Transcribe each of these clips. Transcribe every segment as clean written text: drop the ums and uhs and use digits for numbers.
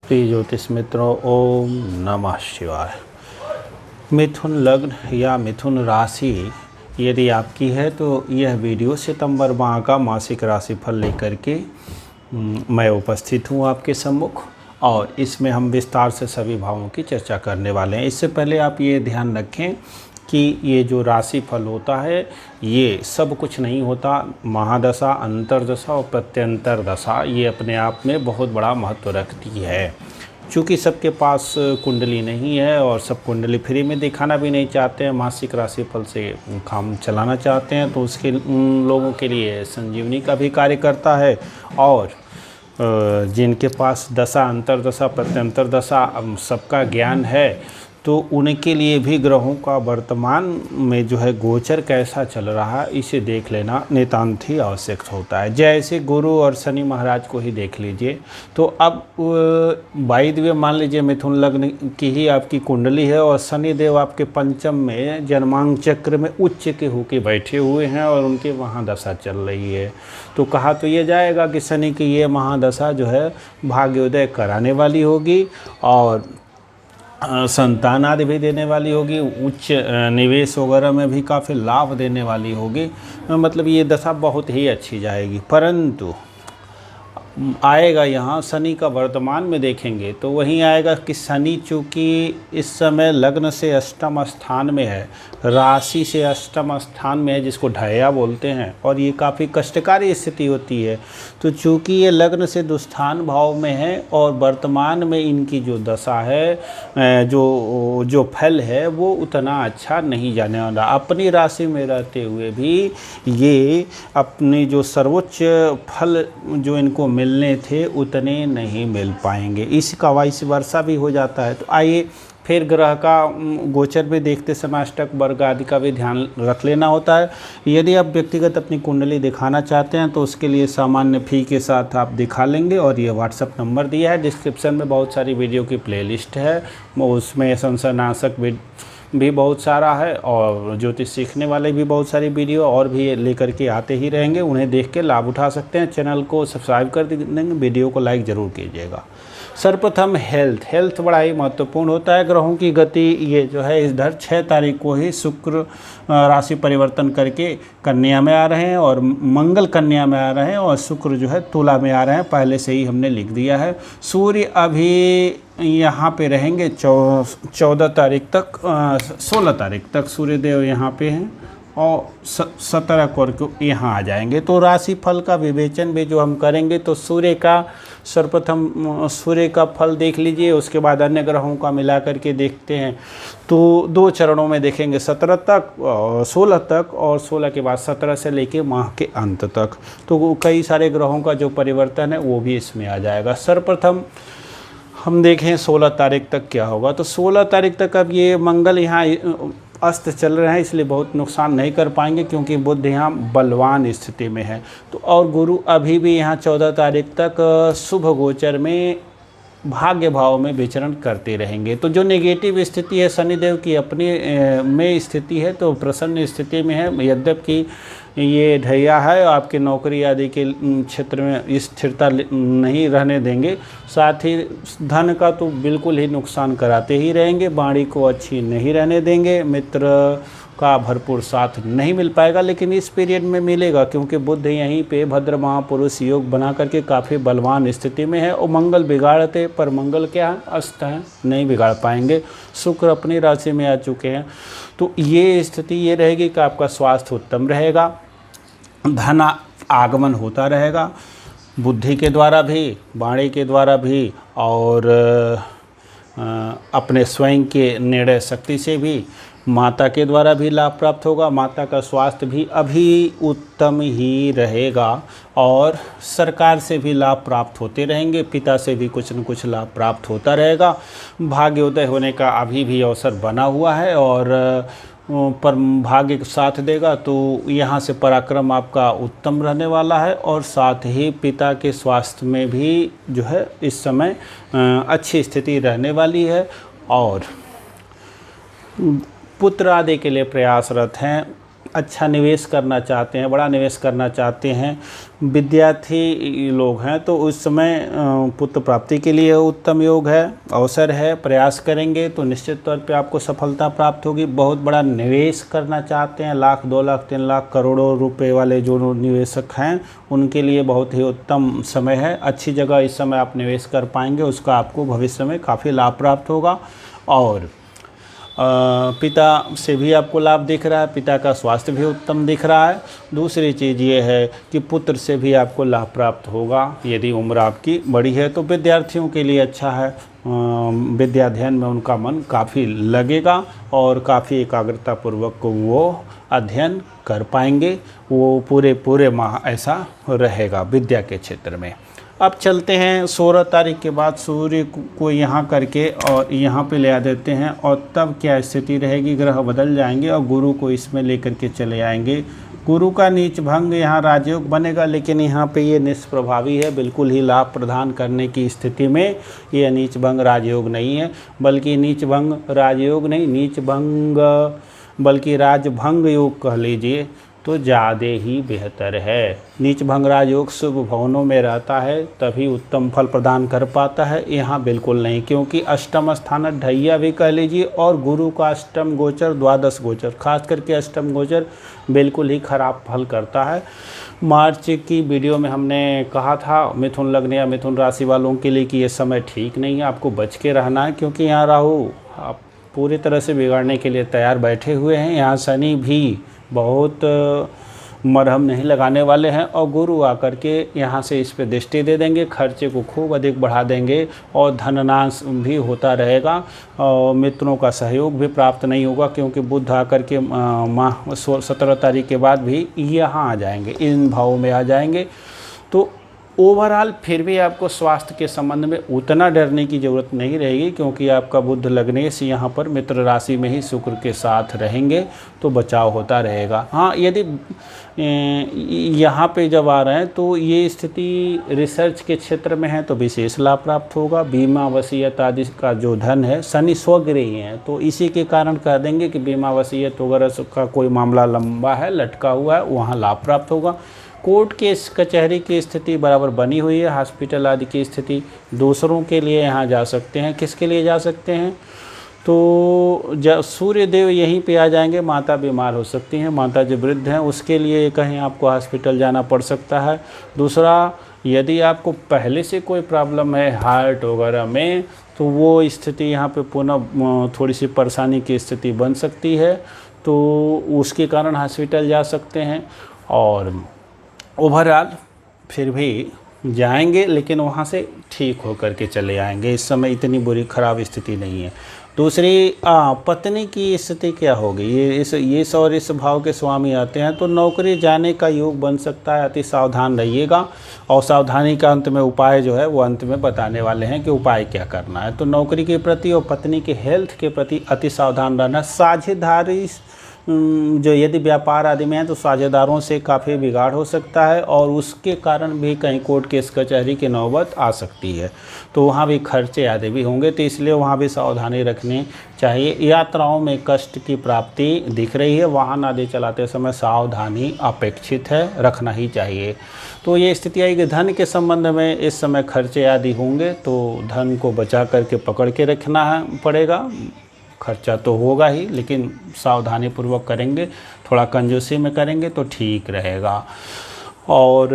प्रिय ज्योतिष मित्रों, ओम नमः शिवाय। मिथुन लग्न या मिथुन राशि यदि आपकी है तो यह वीडियो सितंबर माह का मासिक राशिफल लेकर के मैं उपस्थित हूँ आपके सम्मुख, और इसमें हम विस्तार से सभी भावों की चर्चा करने वाले हैं। इससे पहले आप ये ध्यान रखें कि ये जो राशिफल होता है ये सब कुछ नहीं होता। महादशा, अंतर्दशा और प्रत्यंतर दशा ये अपने आप में बहुत बड़ा महत्व रखती है। चूँकि सबके पास कुंडली नहीं है और सब कुंडली फ्री में दिखाना भी नहीं चाहते हैं, मासिक राशिफल से काम चलाना चाहते हैं, तो उसके उन लोगों के लिए संजीवनी का भी कार्य करता है। और जिनके पास दशा, अंतर्दशा, प्रत्यंतर दशा सबका ज्ञान है तो उनके लिए भी ग्रहों का वर्तमान में जो है गोचर कैसा चल रहा है इसे देख लेना नितांत ही आवश्यक होता है। जैसे गुरु और शनि महाराज को ही देख लीजिए, तो अब बाई द वे मान लीजिए मिथुन लग्न की ही आपकी कुंडली है और शनि देव आपके पंचम में जन्मांग चक्र में उच्च के होके बैठे हुए हैं और उनके वहाँ दशा चल रही है। तो कहा तो ये जाएगा कि शनि की ये महादशा जो है भाग्योदय कराने वाली होगी और संतान आदि भी देने वाली होगी, उच्च निवेश वगैरह में भी काफ़ी लाभ देने वाली होगी। मतलब ये दशा बहुत ही अच्छी जाएगी। परंतु आएगा यहाँ शनि का वर्तमान में देखेंगे तो वहीं आएगा कि शनि चूँकि इस समय लग्न से अष्टम स्थान में है, राशि से अष्टम स्थान में है, जिसको ढैया बोलते हैं, और ये काफ़ी कष्टकारी स्थिति होती है। तो चूँकि ये लग्न से दुस्थान भाव में है और वर्तमान में इनकी जो दशा है, जो फल है वो उतना अच्छा नहीं जाने वाला। अपनी राशि में रहते हुए भी ये अपनी जो सर्वोच्च फल जो इनको मिलने थे उतने नहीं मिल पाएंगे। इसका वाइस वर्षा भी हो जाता है। तो आइए फिर ग्रह का गोचर भी देखते समय अष्टक वर्ग आदि का भी ध्यान रख लेना होता है। यदि आप व्यक्तिगत अपनी कुंडली दिखाना चाहते हैं तो उसके लिए सामान्य फ़ी के साथ आप दिखा लेंगे, और ये व्हाट्सअप नंबर दिया है। डिस्क्रिप्शन में बहुत सारी वीडियो की प्लेलिस्ट है, उसमें संशयनाशक भी बहुत सारा है और ज्योतिष सीखने वाले भी बहुत सारी वीडियो और भी लेकर के आते ही रहेंगे। उन्हें देख के लाभ उठा सकते हैं। चैनल को सब्सक्राइब कर देंगे, वीडियो को लाइक ज़रूर कीजिएगा। सर्वप्रथम हेल्थ बड़ा ही महत्वपूर्ण होता है। ग्रहों की गति ये जो है इधर 6 तारीख को ही शुक्र राशि परिवर्तन करके कन्या में आ रहे हैं और मंगल कन्या में आ रहे हैं और शुक्र जो है तुला में आ रहे हैं। पहले से ही हमने लिख दिया है। सूर्य अभी यहाँ पे रहेंगे 14 तारीख तक, 16 तारीख तक सूर्यदेव यहाँ पे हैं और 17 को यहाँ आ जाएंगे। तो राशि फल का विवेचन भी जो हम करेंगे तो सूर्य का सर्वप्रथम सूर्य का फल देख लीजिए, उसके बाद अन्य ग्रहों का मिला करके देखते हैं। तो 2 चरणों में देखेंगे, 17 तक, 16 तक, और 16 के बाद 17 से लेके माह के अंत तक। तो कई सारे ग्रहों का जो परिवर्तन है वो भी इसमें आ जाएगा। सर्वप्रथम हम देखें 16 तारीख तक क्या होगा। तो 16 तारीख तक अब ये मंगल यहाँ अस्त चल रहे हैं, इसलिए बहुत नुकसान नहीं कर पाएंगे क्योंकि बुध यहाँ बलवान स्थिति में है। तो और गुरु अभी भी यहाँ 14 तारीख तक शुभ गोचर में भाग्य भाव में विचरण करते रहेंगे। तो जो नेगेटिव स्थिति है शनिदेव की अपनी में स्थिति है तो प्रसन्न स्थिति में है। यद्यपि ये ढैया है, आपकी नौकरी आदि के क्षेत्र में स्थिरता नहीं रहने देंगे, साथ ही धन का तो बिल्कुल ही नुकसान कराते ही रहेंगे। वाणी को अच्छी नहीं रहने देंगे, मित्र का भरपूर साथ नहीं मिल पाएगा, लेकिन इस पीरियड में मिलेगा क्योंकि बुध यहीं पे भद्र महापुरुष योग बना करके काफ़ी बलवान स्थिति में है। और मंगल बिगाड़ते, पर मंगल क्या है, अस्त है, नहीं बिगाड़ पाएंगे। शुक्र अपनी राशि में आ चुके हैं। तो ये स्थिति ये रहेगी कि आपका स्वास्थ्य उत्तम रहेगा, धन आगमन होता रहेगा, बुद्धि के द्वारा भी, वाणी के द्वारा भी, और अपने स्वयं के निर्णय शक्ति से भी, माता के द्वारा भी लाभ प्राप्त होगा। माता का स्वास्थ्य भी अभी उत्तम ही रहेगा और सरकार से भी लाभ प्राप्त होते रहेंगे, पिता से भी कुछ न कुछ लाभ प्राप्त होता रहेगा। भाग्योदय होने का अभी भी अवसर बना हुआ है और पर भाग्य साथ देगा तो यहाँ से पराक्रम आपका उत्तम रहने वाला है। और साथ ही पिता के स्वास्थ्य में भी जो है इस समय अच्छी स्थिति रहने वाली है और पुत्र आदि के लिए प्रयासरत हैं। अच्छा निवेश करना चाहते हैं, बड़ा निवेश करना चाहते हैं, विद्यार्थी लोग हैं, तो उस समय पुत्र प्राप्ति के लिए उत्तम योग है, अवसर है। प्रयास करेंगे तो निश्चित तौर पे आपको सफलता प्राप्त होगी। बहुत बड़ा निवेश करना चाहते हैं, लाख 2 लाख 3 लाख करोड़ों रुपए वाले जो निवेशक हैं उनके लिए बहुत ही उत्तम समय है। अच्छी जगह इस समय आप निवेश कर पाएंगे, उसका आपको भविष्य में काफ़ी लाभ प्राप्त होगा। और पिता से भी आपको लाभ दिख रहा है, पिता का स्वास्थ्य भी उत्तम दिख रहा है। दूसरी चीज़ ये है कि पुत्र से भी आपको लाभ प्राप्त होगा। यदि उम्र आपकी बड़ी है तो विद्यार्थियों के लिए अच्छा है, विद्या अध्ययन में उनका मन काफ़ी लगेगा और काफ़ी एकाग्रता पूर्वक वो अध्ययन कर पाएंगे। वो पूरे माह ऐसा रहेगा विद्या के क्षेत्र में। अब चलते हैं 16 तारीख के बाद सूर्य को यहाँ करके और यहाँ पे ले आ देते हैं, और तब क्या स्थिति रहेगी, ग्रह बदल जाएंगे और गुरु को इसमें लेकर के चले आएंगे। गुरु का नीच भंग यहाँ राजयोग बनेगा, लेकिन यहाँ पे ये निष्प्रभावी है, बिल्कुल ही लाभ प्रदान करने की स्थिति में ये नीच भंग राजयोग नहीं है, बल्कि नीच भंग राजयोग नहीं, नीच भंग बल्कि राजभंग योग कह लीजिए तो ज़्यादा ही बेहतर है। नीच भंग राजयोग शुभ भवनों में रहता है तभी उत्तम फल प्रदान कर पाता है, यहाँ बिल्कुल नहीं, क्योंकि अष्टम स्थान ढैया भी कह लीजिए और गुरु का अष्टम गोचर, द्वादश गोचर, खास करके अष्टम गोचर बिल्कुल ही खराब फल करता है। मार्च की वीडियो में हमने कहा था मिथुन लग्न या मिथुन राशि वालों के लिए कि ये समय ठीक नहीं है, आपको बच के रहना है, क्योंकि यहाँ राहु आप पूरी तरह से बिगाड़ने के लिए तैयार बैठे हुए हैं। यहाँ शनि भी बहुत मरहम नहीं लगाने वाले हैं और गुरु आकर के यहाँ से इस पे दृष्टि दे देंगे, खर्चे को खूब अधिक बढ़ा देंगे और धननाश भी होता रहेगा और मित्रों का सहयोग भी प्राप्त नहीं होगा, क्योंकि बुध आकर के माह 17 तारीख के बाद भी यहाँ आ जाएंगे, इन भावों में आ जाएंगे। तो ओवरऑल फिर भी आपको स्वास्थ्य के संबंध में उतना डरने की ज़रूरत नहीं रहेगी, क्योंकि आपका बुध लग्नेश यहाँ पर मित्र राशि में ही शुक्र के साथ रहेंगे तो बचाव होता रहेगा। हाँ, यदि यहाँ पे जब आ रहे हैं तो ये स्थिति रिसर्च के क्षेत्र में है तो विशेष लाभ प्राप्त होगा। बीमा वसीयत आदि का जो धन है, शनि स्वगृही है तो इसी के कारण कह देंगे कि बीमा वसीयत वगैरह का कोई मामला लंबा है, लटका हुआ है, वहाँ लाभ प्राप्त होगा। कोर्ट केस कचहरी की स्थिति बराबर बनी हुई है, हॉस्पिटल आदि की स्थिति, दूसरों के लिए यहाँ जा सकते हैं। किसके लिए जा सकते हैं, तो जब सूर्य देव यहीं पे आ जाएंगे, माता बीमार हो सकती हैं, माता जो वृद्ध हैं उसके लिए कहीं आपको हॉस्पिटल जाना पड़ सकता है। दूसरा, यदि आपको पहले से कोई प्रॉब्लम है हार्ट वगैरह में तो वो स्थिति यहाँ पे पुनः थोड़ी सी परेशानी की स्थिति बन सकती है, तो उसके कारण हॉस्पिटल जा सकते हैं। और ओवरऑल फिर भी जाएंगे, लेकिन वहाँ से ठीक होकर के चले आएंगे, इस समय इतनी बुरी ख़राब स्थिति नहीं है। दूसरी पत्नी की स्थिति क्या होगी, ये और इस भाव के स्वामी आते हैं तो नौकरी जाने का योग बन सकता है, अति सावधान रहिएगा। और सावधानी का अंत में उपाय जो है वो अंत में बताने वाले हैं कि उपाय क्या करना है। तो नौकरी के प्रति और पत्नी के हेल्थ के प्रति अति सावधान रहना। साझेदारी जो यदि व्यापार आदि में है तो साझेदारों से काफ़ी बिगाड़ हो सकता है और उसके कारण भी कहीं कोर्ट केस कचहरी की नौबत आ सकती है, तो वहाँ भी खर्चे आदि भी होंगे, तो इसलिए वहाँ भी सावधानी रखनी चाहिए। यात्राओं में कष्ट की प्राप्ति दिख रही है, वाहन आदि चलाते समय सावधानी अपेक्षित है, रखना ही चाहिए। तो ये स्थिति आएगी। धन के संबंध में इस समय खर्चे आदि होंगे तो धन को बचा करके पकड़ के रखना पड़ेगा। खर्चा तो होगा ही, लेकिन सावधानी पूर्वक करेंगे, थोड़ा कंजूसी में करेंगे तो ठीक रहेगा। और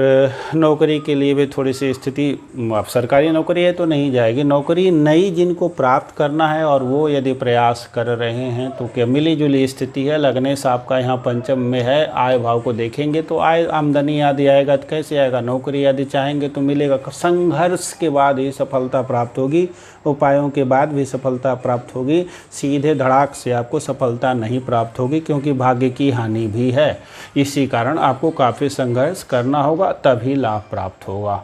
नौकरी के लिए भी थोड़ी सी स्थिति, अब सरकारी नौकरी है तो नहीं जाएगी, नौकरी नई जिनको प्राप्त करना है और वो यदि प्रयास कर रहे हैं तो क्या मिली जुली स्थिति है। लग्नेश आपका यहाँ पंचम में है, आय भाव को देखेंगे तो आय आमदनी आदि आएगा तो कैसे आएगा, नौकरी आदि चाहेंगे तो मिलेगा। संघर्ष के बाद ही सफलता प्राप्त होगी, उपायों के बाद भी सफलता प्राप्त होगी, सीधे धड़ाक से आपको सफलता नहीं प्राप्त होगी, क्योंकि भाग्य की हानि भी है। इसी कारण आपको काफ़ी संघर्ष करना होगा, तभी लाभ प्राप्त होगा।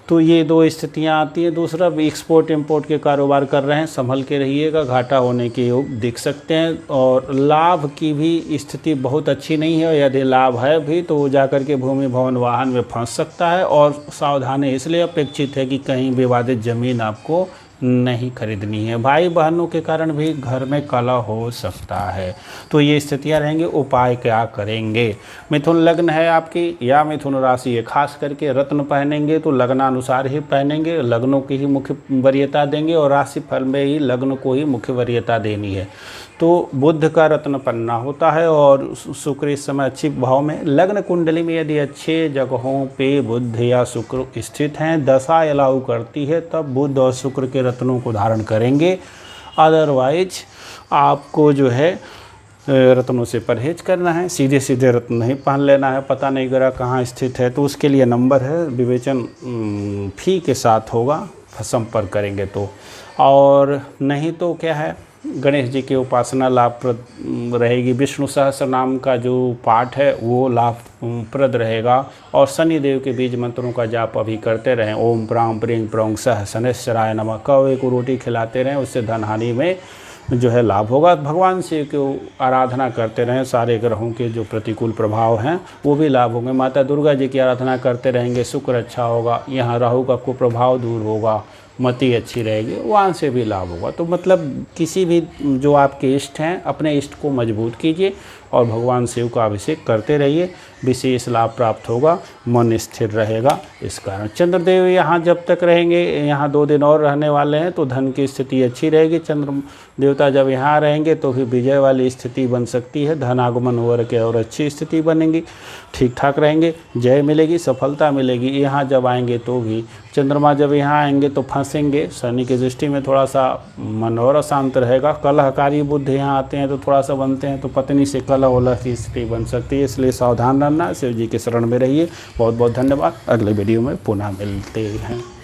तो ये दो स्थितियां आती हैं। दूसरा, एक्सपोर्ट इंपोर्ट के कारोबार कर रहे हैं, संभल के रहिएगा, घाटा होने के योग दिख सकते हैं। और लाभ की भी स्थिति बहुत अच्छी नहीं है, यदि लाभ है भी तो वो जाकर के भूमि भवन वाहन में फंस सकता है। और सावधानी इसलिए अपेक्षित है कि कहीं विवादित ज़मीन आपको नहीं खरीदनी है। भाई बहनों के कारण भी घर में कलह हो सकता है, तो ये स्थितियाँ रहेंगी। उपाय क्या करेंगे? मिथुन लग्न है आपकी या मिथुन राशि है, खास करके रत्न पहनेंगे तो लग्नानुसार ही पहनेंगे, लग्नों की ही मुख्य वरीयता देंगे और राशि फल में ही लग्न को ही मुख्य वरीयता देनी है। तो बुध का रत्न पन्ना होता है और शुक्र इस समय अच्छी भाव में। लग्न कुंडली में यदि अच्छे जगहों पे बुध या शुक्र स्थित हैं, दशा अलाउ करती है, तब बुध और शुक्र के रत्नों को धारण करेंगे। अदरवाइज आपको जो है रत्नों से परहेज करना है, सीधे सीधे रत्न नहीं पहन लेना है। पता नहीं ग्रह कहाँ स्थित है, तो उसके लिए नंबर है, विवेचन फी के साथ होगा, संपर्क करेंगे तो। और नहीं तो क्या है, गणेश जी की उपासना लाभप्रद रहेगी। विष्णु सहस्त्र नाम का जो पाठ है वो लाभप्रद रहेगा। और शनि देव के बीज मंत्रों का जाप अभी करते रहें। ओम प्राम प्रीं प्रौं सह शनैश्चराय नमः। कौवे को रोटी खिलाते रहें, उससे धन हानि में जो है लाभ होगा। भगवान शिव की आराधना करते रहें, सारे ग्रहों के जो प्रतिकूल प्रभाव हैं वो भी लाभ होंगे। माता दुर्गा जी की आराधना करते रहेंगे, शुक्र अच्छा होगा। यहाँ राहु का कुप्रभाव दूर होगा, मति अच्छी रहेगी, वहाँ से भी लाभ होगा। तो मतलब किसी भी जो आपके इष्ट हैं, अपने इष्ट को मजबूत कीजिए और भगवान शिव का अभिषेक करते रहिए, विशेष लाभ प्राप्त होगा, मन स्थिर रहेगा। इस कारण चंद्रदेव यहाँ जब तक रहेंगे, यहाँ 2 दिन और रहने वाले हैं, तो धन की स्थिति अच्छी रहेगी। चंद्र देवता जब यहाँ रहेंगे तो फिर विजय वाली स्थिति बन सकती है, धन आगमन हो के और अच्छी स्थिति बनेगी, ठीक ठाक रहेंगे, जय मिलेगी, सफलता मिलेगी। यहाँ जब आएंगे तो भी चंद्रमा जब यहाँ आएंगे तो फंसेंगे, शनि की दृष्टि में थोड़ा सा मन और अशांत रहेगा। कलहकारी बुध यहाँ आते हैं तो थोड़ा सा बनते हैं, तो पत्नी से कलह वलह की स्थिति बन सकती है, इसलिए सावधान रहना, शिव जी के शरण में रहिए। बहुत बहुत धन्यवाद। अगले वीडियो में पुनः मिलते हैं।